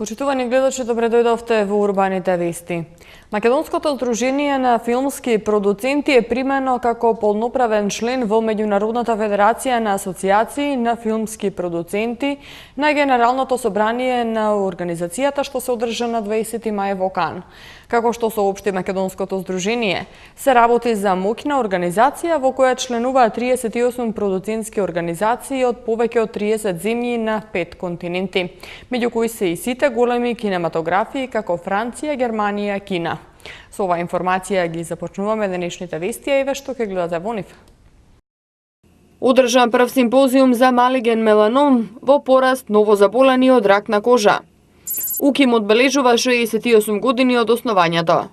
Почитувани гледачи, добре дојдовте во Урбаните вести. Македонското здружение на филмски продуценти е примено како полноправен член во Меѓународната федерација на асоциации на филмски продуценти на Генералното собрание на организацијата што се одржа на 20 мај во Кан. Како што соопшти Македонското здружение, се работи за моќна организација во која членуваат 38 продуцентски организации од повеќе од 30 земји на 5 континенти, меѓу кои се и сите големи кинематографии како Франција, Германија, Кина. Со оваа информација ги започнуваме денешните вести, а и ве што ќе гледате во нив. Одржан прв симпозиум за малиген меланом во пораст новозаболени од рак на кожа. УКИМ одбележува 68 години од основањето.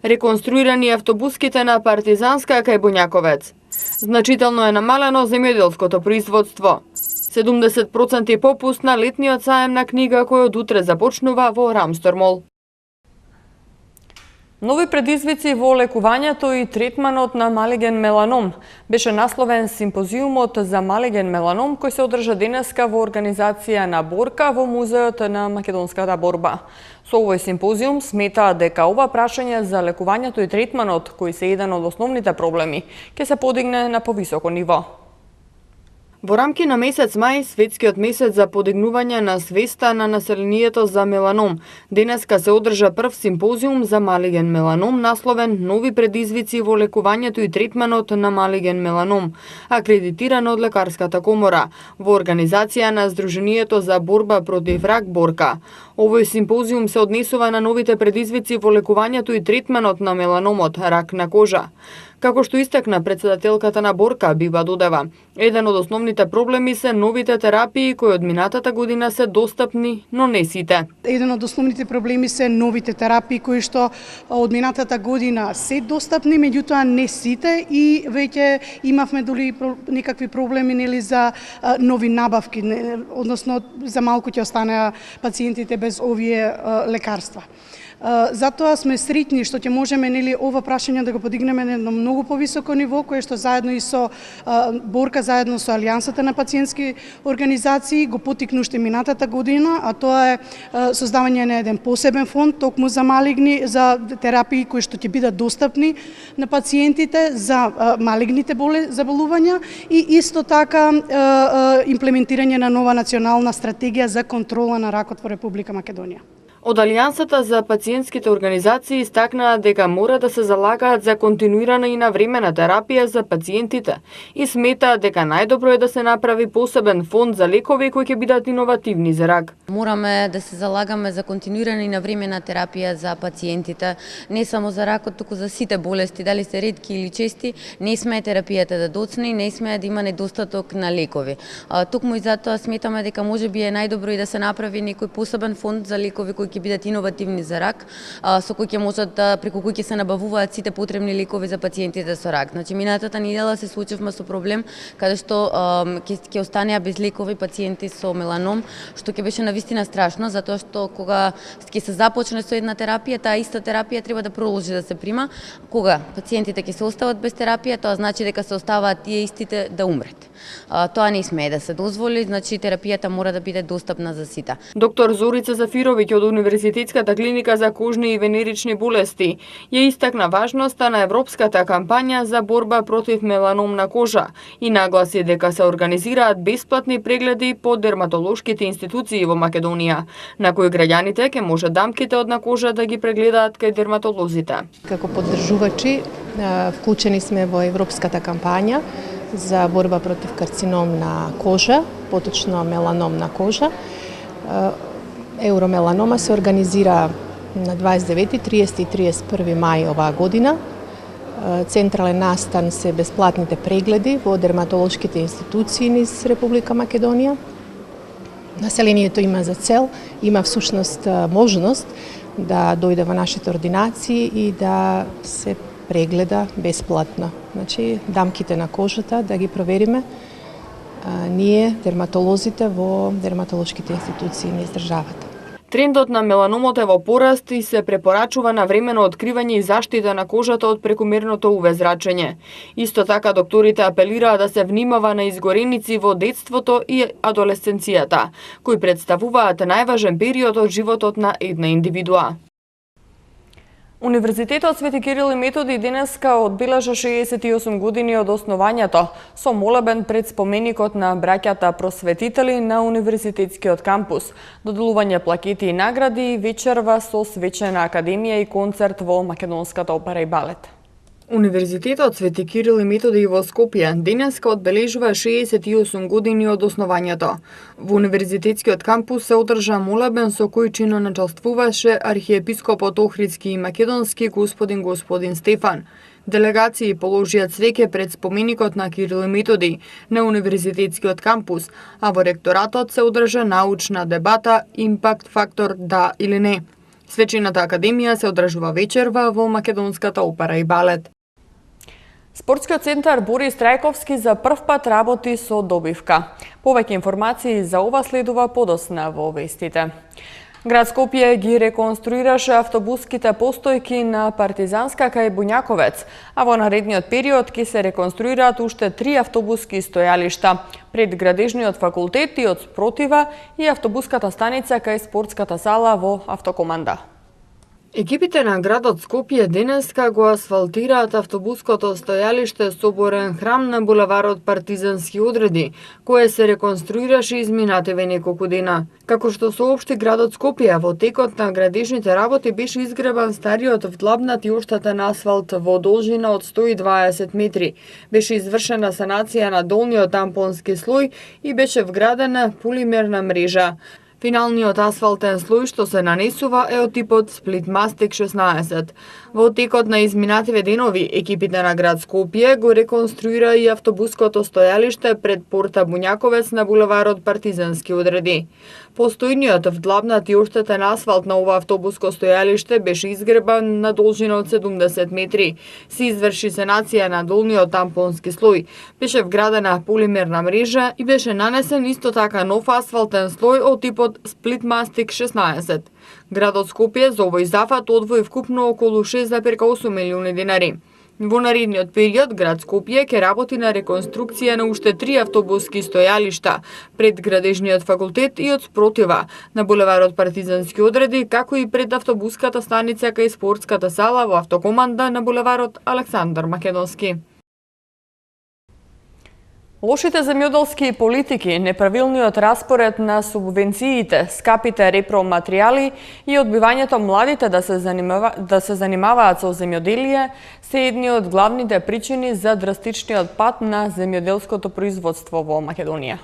Реконструирани автобуските на Партизанска кај Боњаковец. Значително е намалено земјоделското производство. 70% попуст на летниот саем на книга кој од утре започнува во Рамстормол. Нови предизвици во лекувањето и третманот на малиген меланом беше насловен симпозиумот за малиген меланом кој се одржа денеска во организација на Борка во Музеот на македонската борба. Со овој симпозиум сметаат дека ова прашање за лекувањето и третманот, кои се еден од основните проблеми, ќе се подигне на повисоко ниво. Во рамки на месец мај, светскиот месец за подигнување на свеста на населението за меланом, денеска се одржа прв симпозиум за малиген меланом насловен Нови предизвици во лекувањето и третманот на малиген меланом, акредитиран од Лекарската комора, во организација на Здруженијето за борба против рак Борка. Овој симпозиум се однесува на новите предизвици во лекувањето и третманот на меланомот, рак на кожа. Како што истакна председателката на Борка, Бива Додева, еден од основните проблеми се новите терапии кои од минатата година се достапни, но не сите. Еден од основните проблеми се новите терапии кои што од минатата година се достапни, меѓутоа не сите, и веќе имавме доли некакви проблеми нели за нови набавки, односно за малку ќе останеа пациентите без овие лекарства. Затоа сме среќни што ќе можеме нели ова прашање да го подигнеме на едно многу повисоко ниво, кое што заедно и со Борка, заедно со Алијансата на пациентски организации го потикну уште минатата година, а тоа е создавање на еден посебен фонд токму за малигни, за терапии кои што ќе бидат достапни на пациентите за малигните заболувања, и исто така имплементирање на нова национална стратегија за контрола на ракот во Република Македонија. Од Алијансата за пациентските организации истакнаа дека мора да се залагаат за континуирана и навремена терапија за пациентите и сметаат дека најдобро е да се направи посебен фонд за лекови кои ќе бидат иновативни за рак. Мораме да се залагаме за континуирана и навремена терапија за пациентите, не само за ракот, туку за сите болести, дали се ретки или чести, не сме терапијата да доцне, не сме да има недостаток на лекови. Токму и затоа сметаме дека можеби е најдобро и да се направи некој посебен фонд за лекови кои ќе бидат иновативни за рак, со кои ќе можат да преку кои ќе се набавуваат сите потребни лекови за пациентите со рак. Значи минатата недела се случивме со проблем каде што ќе останеа без лекови пациенти со меланом, што ќе беше навистина страшно, затоа што кога ќе се започне со една терапија, таа иста терапија треба да продолжи да се прима. Кога пациентите ќе се остават без терапија, тоа значи дека се оставаат тие истите да умрет. Тоа не смее да се дозволи, значи терапијата мора да биде достапна за сите. Доктор Зорица Зафировиќ од Универзитетската клиника за кожни и венерични болести ја истакна важноста на европската кампања за борба против меланом на кожа и нагласи дека се организираат бесплатни прегледи по дерматолошките институции во Македонија, на кои граѓаните ќе може дамките од на кожа да ги прегледаат кај дерматолозите. Како поддржувачи вклучени сме во европската кампања за борба против карцином на кожа, поточно меланом на кожа. Евромеланома се организира на 29, 30 и 31 мај оваа година. Централен настан се бесплатните прегледи во дерматолошките институции низ Република Македонија. Населението има за цел, има всушност можност да дојде во нашите ординации и да се прегледа бесплатно. Значи, дамките на кожата да ги провериме ние, дерматолозите во дерматолошките институции низ државата. Трендот на меланомот е во пораст и се препорачува на времено откривање и заштита на кожата од прекумерното UV зрачење. Исто така докторите апелираа да се внимава на изгореници во детството и адолесценцијата, кои представуваат најважен период од животот на една индивидуа. Универзитетот Свети Кирил и Методи денеска одбележа 68 години од основањето со молебен пред споменикот на браќата просветители на универзитетскиот кампус, доделување плакети и награди и вечерва со свечена академија и концерт во Македонската опера и балет. Универзитетот Свети Кирил и Методи во Скопје денеска одбележува 68 години од основањето. Во универзитетскиот кампус се одржа молебен со кој чинно начествуваше архиепископот Охридски и Македонски господин Стефан. Делегации положија цвеќе пред споменикот на Кирил и Методи на универзитетскиот кампус, а во ректоратот се одржа научна дебата импакт фактор да или не. Свечената академија се одржува вечерва во Македонската опера и балет. Спортскиот центар Борис Трајковски за прв пат работи со добивка. Повеќе информации за ова следува подосна во вестите. Град Скопје ги реконструираше автобуските постојки на Партизанска кај Буњаковец, а во наредниот период ќе се реконструираат уште 3 автобуски стојалишта пред Градежниот факултет и од спротива и автобуската станица кај спортската сала во Автокоманда. Екипите на градот Скопје денеска го асфалтираат автобуското стојалиште Соборен храм на булеварот Партизански одреди, кое се реконструираше изминативе неколку дена. Како што соопшти градот Скопје, во текот на градежните работи беше изгребан стариот вдлабнат и оштатен асфалт во должина од 120 метри. Беше извршена санација на долниот тампонски слој и беше вградена полимерна мрежа. Финалниот асфалтен слој што се нанесува е од типот Split Mastic 16. Во текот на изминативе денови, екипите на град Скопје го реконструира и автобуското стојалиште пред порта Буњаковец на булеварот Партизански одреди. Постојниот вдлабнат и оштетен асфалт на ова автобуско стојалиште беше изгребан на должина од 70 метри. Се изврши санација на долниот тампонски слој, беше вградена полимерна мрежа и беше нанесен исто така нов асфалтен слој од типот Split Mastic 16. Градот Скопје за овој зафат одвои вкупно околу 6,8 милиони денари. Во наредниот период, град Скопје ќе работи на реконструкција на уште 3 автобуски стојалишта пред Градежниот факултет и од спротива на булеварот Партизански одреди, како и пред автобуската станица кај спортската сала во Автокоманда на булеварот Александар Македонски. Лошите земјоделски политики, неправилниот распоред на субвенциите, скапите репроматеријали и одбивањето младите да се занимаваат со земјоделие се едни од главните причини за драстичниот пад на земјоделското производство во Македонија.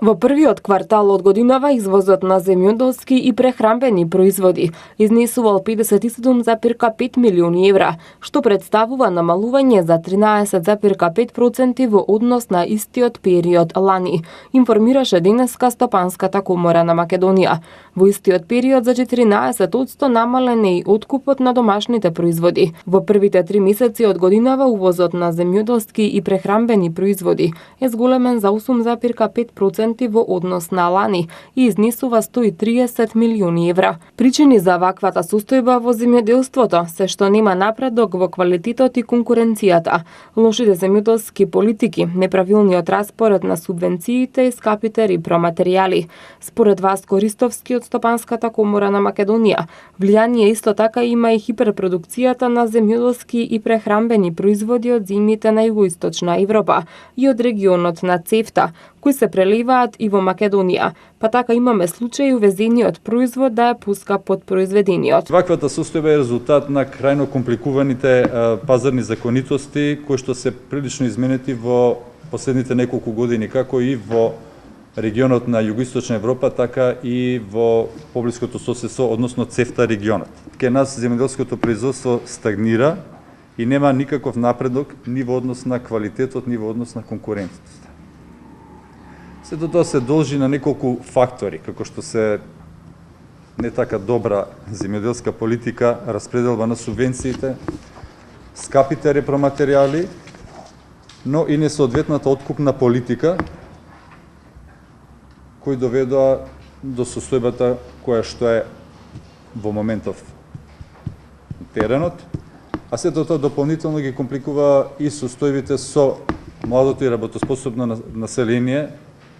Во првиот квартал од годинава извозот на земјоделски и прехранбени производи изнесувал 57,5 милиони евра, што представува намалување за 13,5% во однос на истиот период лани, информираше денеска Стопанската комора на Македонија. Во истиот период за 14% намален е и откупот на домашните производи. Во првите 3 месеци од годинава увозот на земјоделски и прехранбени производи е зголемен за 8,5% во однос на лани и изнесува 130 милиони евра. Причини за ваквата состојба во земјоделството се што нема напредок во квалитетот и конкуренцијата, лошите земјоделски политики, неправилниот распоред на субвенциите и скапите репроматеријали. Според Васко Ристовски од Стопанската комора на Македонија, влијание исто така има и хиперпродукцијата на земјоделски и прехранбени производи од земјите на југоисточна Европа и од регионот на ЦЕФТА, кои се преливаат и во Македонија, па така имаме случаи увезениот производ да ја пуска под произведениот. Ваквата состојба е резултат на крајно компликуваните пазарни законитости кои што се прилично изменети во последните неколку години, како и во регионот на југоисточна Европа, така и во поблиското соседство, односно ЦЕФТА регионот. Ке нас земјоделското производство стагнира и нема никаков напредок ни во однос на квалитетот, ни во однос на конкурентност. Сето тоа се должи на неколку фактори, како што се не така добра земјоделска политика, распределба на субвенциите, скапите репроматеријали, но и несоодветната откупна политика, кои доведоа до состојбата која што е во моментов теренот, а сето тоа дополнително ги компликува и состојбите со младото и работоспособно население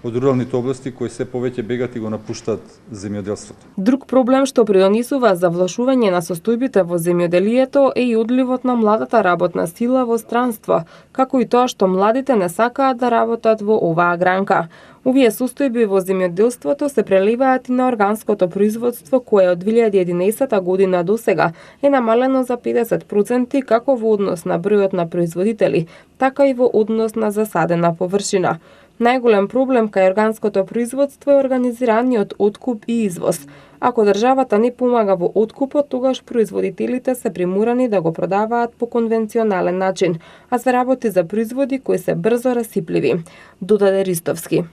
од руралните области кои се повеќе бегат и го напуштаат земјоделството. Друг проблем што придонесува за влошување на состојбите во земјоделието е и одливот на младата работна сила во странство, како и тоа што младите не сакаат да работат во оваа гранка. Овие состојби во земјоделството се преливаат и на органското производство кое од 2011 година до сега е намалено за 50% како во однос на бројот на производители, така и во однос на засадена површина. Најголем проблем кај органското производство е организираниот откуп и извоз. Ако државата не помага во откупот, тогаш производителите се приморани да го продаваат по конвенционален начин, а се работи за производи кои се брзо расипливи, додаде Ристовски.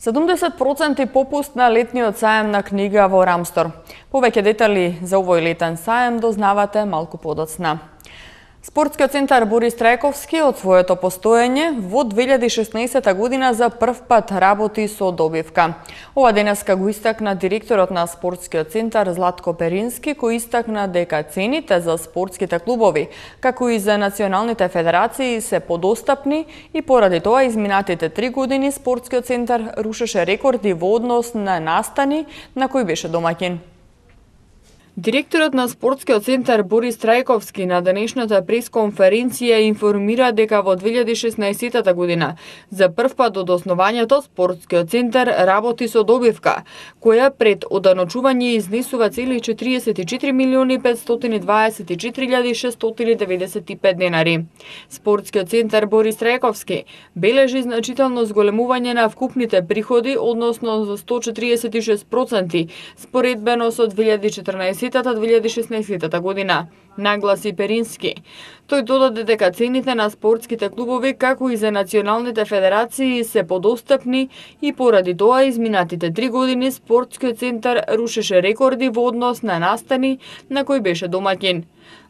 70% попуст на летниот саем на книга во Рамстор. Повеќе детали за овој летен саем дознавате малку подоцна. Спортскиот центар Борис Трајковски од своето постоење во 2016 година за прв пат работи со добивка. Ова денеска го истакна директорот на Спортскиот центар Златко Перински, кој истакна дека цените за спортските клубови, како и за националните федерации се подостапни и поради тоа изминатите 3 години Спортскиот центар рушеше рекорди во однос на настани на кои беше домаќин. Директорот на Спортскиот центар Борис Трајковски на денешната пресконференција информира дека во 2016 година за прв пат од основањето Спортскиот центар работи со добивка, која пред оданочување изнесува цели 44 милиони 524.695 денари. Спортскиот центар Борис Трајковски бележи значително зголемување на вкупните приходи, односно за 146% споредбено со 2014-2016 година, нагласи Перински. Тој додаде дека цените на спортските клубови, како и за националните федерации, се подостапни и поради тоа изминатите 3 години Спортскиот центар рушеше рекорди во однос на настани на кој беше домаќин.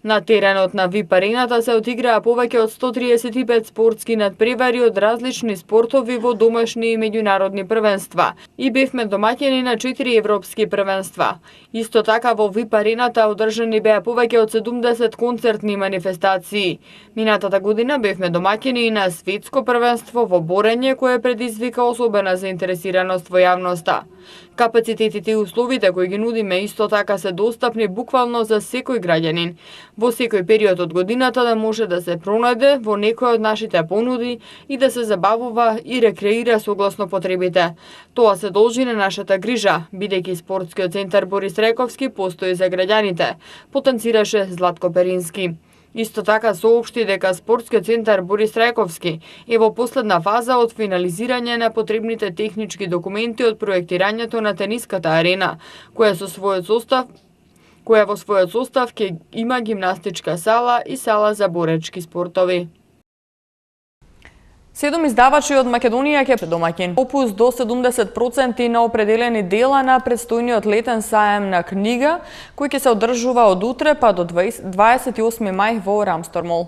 На теренот на ВИП арената се отиграа повеќе од 135 спортски надпревари од различни спортови во домашни и меѓународни првенства и бевме домаќини на 4 европски првенства. Исто така во ВИП арената одржани беа повеќе од 70 концертни манифестации. Минатата година бевме домаќини и на светско првенство во борење кое предизвика особена заинтересираност во јавноста. Капацитетите и условите кои ги нудиме исто така се достапни буквално за секој граѓанин. Во секој период од годината да може да се пронајде во некој од нашите понуди и да се забавува и рекреира согласно потребите. Тоа се должи на нашата грижа, бидејќи Спортскиот центар Борис Трајковски постои за граѓаните, потенцираше Златко Перински. Исто така соопшти дека Спортскиот центар Борис Трајковски е во последна фаза од финализирање на потребните технички документи од проектирањето на тениската арена, која во својот состав ќе има гимнастичка сала и сала за боречки спортови. 7 издавачи од Македонија ќе домаќин. Попуст до 70% на определени дела на предстојниот летен саем на книга, кој ќе се одржува од утре па до 28 мај во Рамстор мол.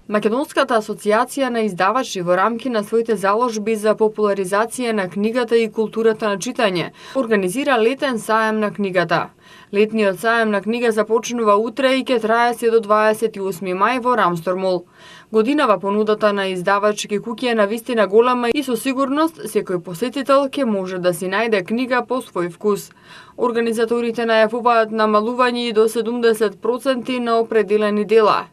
Македонската асоциација на издавачи во рамки на своите заложби за популаризација на книгата и културата на читање организира летен саем на книгата. Летниот саем на книга започнува утре и ќе трае се до 28 мај во Рамстор мол. Годинава понудата на издавачки куќи е навистина голема и со сигурност секој посетител ќе може да си најде книга по свој вкус. Организаторите најавуваат намалување и до 70% на определени дела.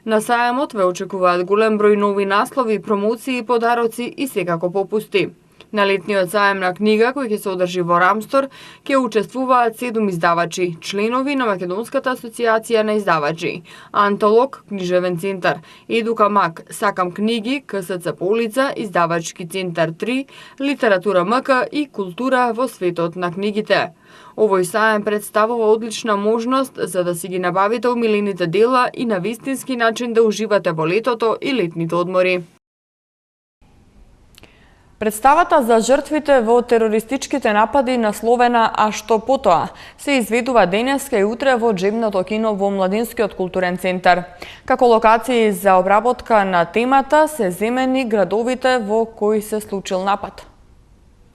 На саемот ве очекуваат голем број нови наслови, промоции, подароци и секако попусти. На летниот саем на книга, кој ќе се одржи во Рамстор, ќе учествуваат 7 издавачи, членови на Македонската асоциација на издавачи: Антолог, книжевен центар, Едука Мак, Сакам книги, КСЦ Полица, издавачки центар 3, Литература МК и Култура во светот на книгите. Овој саем представува одлична можност за да си ги набавите омилените дела и на вистински начин да уживате во летото и летните одмори. Представата за жртвите во терористичките напади насловена "А што потоа" се изведува денеска и утре во Џебното кино во Младинскиот културен центар. Како локации за обработка на темата се земени градовите во кои се случил напад.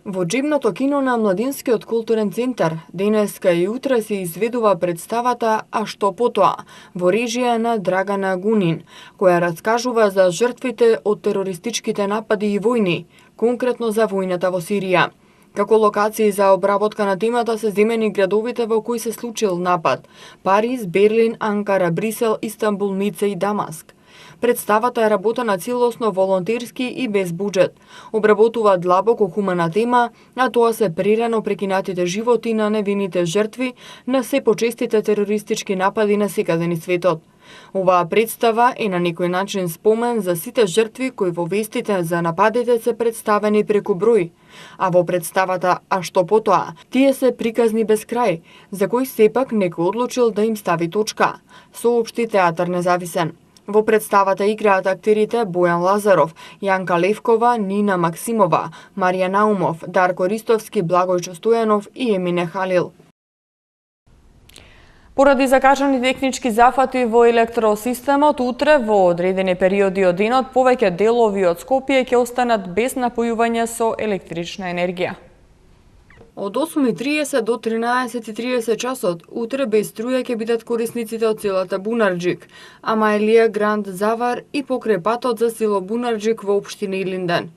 Во Џебното кино на Младинскиот културен центар денеска и утре се изведува представата "А што потоа" во режија на Драгана Гунин, која раскажува за жртвите од терористичките напади и војни, конкретно за војната во Сирија. Како локации за обработка на темата се земени градовите во кои се случил напад: Париз, Берлин, Анкара, Брисел, Истанбул, Ница и Дамаск. Представата е работена целосно волонтерски и без буџет. Обработува длабоко хумана тема, а тоа се прерано прекинатите животи на невините жртви на се почестите терористички напади на секаде низ светот. Оваа представа е на некој начин спомен за сите жртви кои во вестите за нападите се представени преку број, а во представата "А што потоа" тие се приказни без крај, за кои сепак некој одлучил да им стави точка, соопшти Театар Независен. Во представата играат актерите Бојан Лазаров, Јанка Левкова, Нина Максимова, Марија Наумов, Дарко Ристовски, Благојчо Стојанов и Емине Халил. Поради закажани технички зафати во електросистемот, утре во одредени периоди од денот повеќе делови од Скопје ќе останат без напојување со електрична енергија. Од 8:30 до 13:30 часот, утре без струја ќе бидат корисниците од селата Бунарџик, Амаелија, Гранд Завар и покрај патот за село Бунарџик во општина Илинден.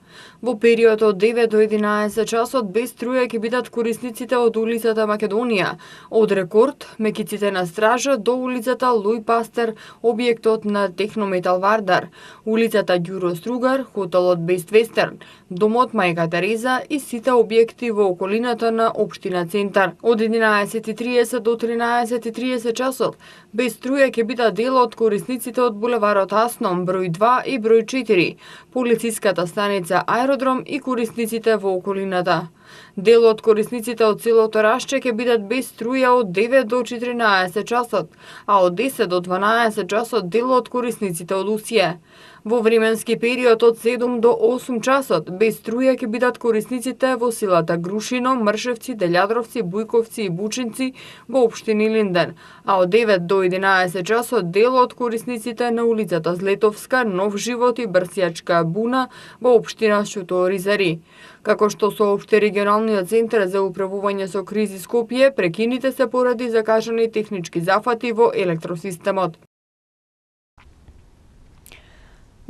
Во период од 9 до 11 часот без струја ќе бидат корисниците од улицата Македонија, од Рекорд, Мекиците на стража до улицата Луј Пастер, објектот на Технометал Вардар, улицата Ѓуро Стругар, хотелот Бест Вестерн, домот Мајка Тереза и сите објекти во околината на општина Центар. Од 11:30 до 13:30 часот без струја ќе бидат дел од корисниците од булеварот Асном, број 2 и број 4, полициската станица Аеродром и корисниците во околината. Дел од корисниците од селото Рашче ќе бидат без струја од 9 до 14 часот, а од 10 до 12 часот дел од корисниците од Усија. Во временски период од 7 до 8 часот без струја ќе бидат корисниците во селата Грушино, Мршевци, Делјадровци, Бујковци и Бучинци во општина Илинден, а од 9 до 11 часот дел од корисниците на улицата Злетовска, Нов живот и Брсјачка Буна во општина Шуто-Оризари. Како што соопшти регионалниот центар за управување со кризи Скопје, прекините се поради закажани технички зафати во електросистемот.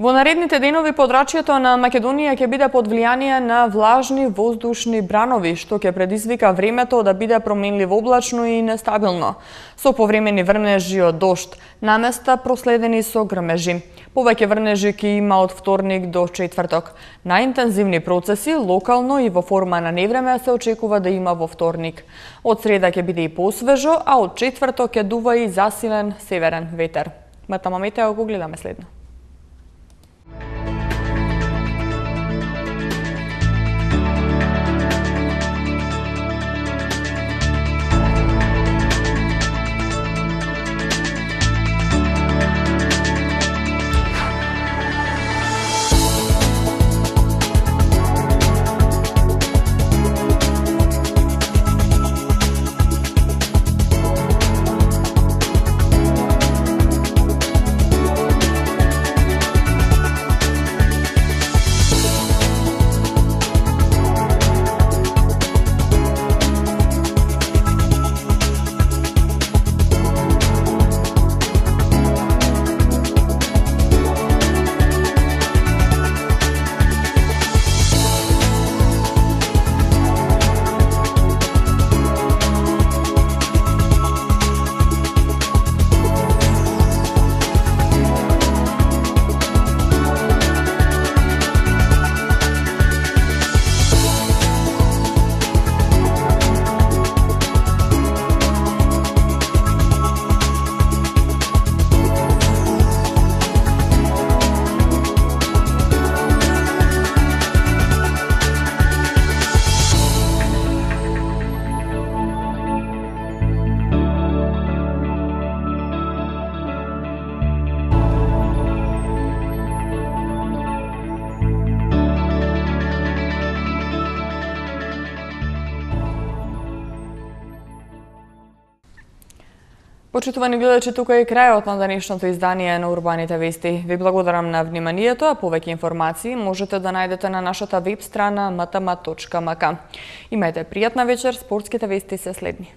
Во наредните денови подрачјето на Македонија ќе биде под влијание на влажни воздушни бранови, што ќе предизвика времето да биде променливо облачно и нестабилно, со повремени врнежи од дожд, наместа проследени со грмежи. Повеќе врнежи ќе има од вторник до четврток. Најинтензивни процеси локално и во форма на невреме се очекува да има во вторник. Од среда ќе биде и посвежо, а од четврток ќе дува и засилен северен ветер. Матама метео го гледаме следно. Почитувани гледачи, тука е крајот на денешното издание на Урбаните вести. Ви благодарам на вниманието, а повеќе информации можете да најдете на нашата веб страна mtm.mk. Имајте пријатна вечер, спортските вести се следни.